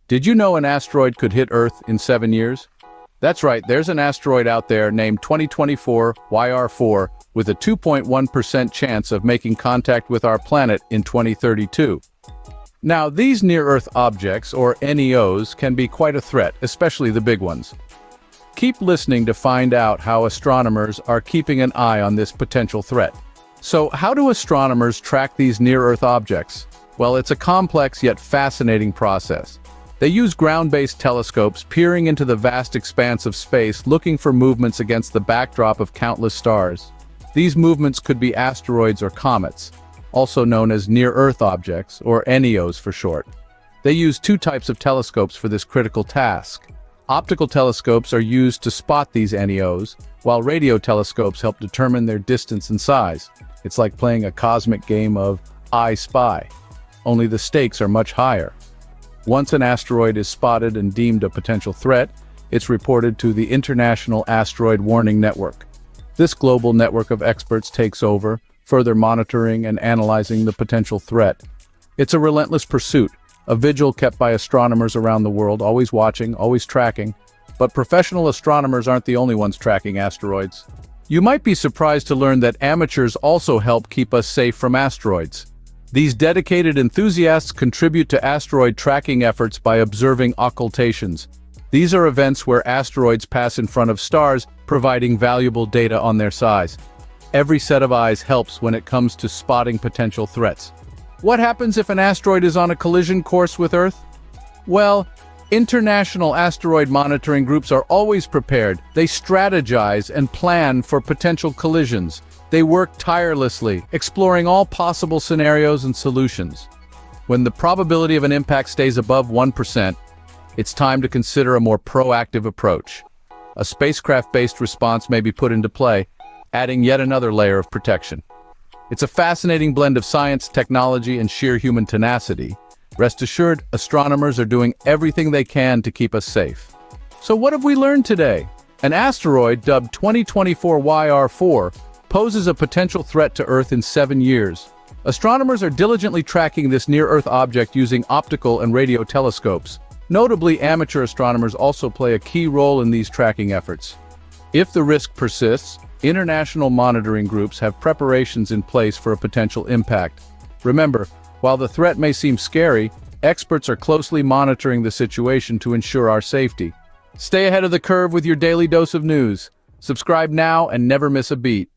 Did you know an asteroid could hit Earth in 7 years? That's right, there's an asteroid out there named 2024 YR4 with a 2.1% chance of making contact with our planet in 2032. Now, these near-Earth objects, or NEOs, can be quite a threat, especially the big ones. Keep listening to find out how astronomers are keeping an eye on this potential threat. So, how do astronomers track these near-Earth objects? Well, it's a complex yet fascinating process. They use ground-based telescopes peering into the vast expanse of space looking for movements against the backdrop of countless stars. These movements could be asteroids or comets, also known as near-Earth objects, or NEOs for short. They use two types of telescopes for this critical task. Optical telescopes are used to spot these NEOs, while radio telescopes help determine their distance and size. It's like playing a cosmic game of I Spy, only the stakes are much higher. Once an asteroid is spotted and deemed a potential threat, it's reported to the International Asteroid Warning Network. This global network of experts takes over, further monitoring and analyzing the potential threat. It's a relentless pursuit, a vigil kept by astronomers around the world, always watching, always tracking. But professional astronomers aren't the only ones tracking asteroids. You might be surprised to learn that amateurs also help keep us safe from asteroids. These dedicated enthusiasts contribute to asteroid tracking efforts by observing occultations. These are events where asteroids pass in front of stars, providing valuable data on their size. Every set of eyes helps when it comes to spotting potential threats. What happens if an asteroid is on a collision course with Earth? Well, international asteroid monitoring groups are always prepared. They strategize and plan for potential collisions. They work tirelessly, exploring all possible scenarios and solutions. When the probability of an impact stays above 1%, it's time to consider a more proactive approach. A spacecraft-based response may be put into play, adding yet another layer of protection. It's a fascinating blend of science, technology, and sheer human tenacity. Rest assured, astronomers are doing everything they can to keep us safe. So what have we learned today? An asteroid dubbed 2024 YR4 poses a potential threat to Earth in 7 years. Astronomers are diligently tracking this near-Earth object using optical and radio telescopes. Notably, amateur astronomers also play a key role in these tracking efforts. If the risk persists, international monitoring groups have preparations in place for a potential impact. Remember, while the threat may seem scary, experts are closely monitoring the situation to ensure our safety. Stay ahead of the curve with your daily dose of news. Subscribe now and never miss a beat.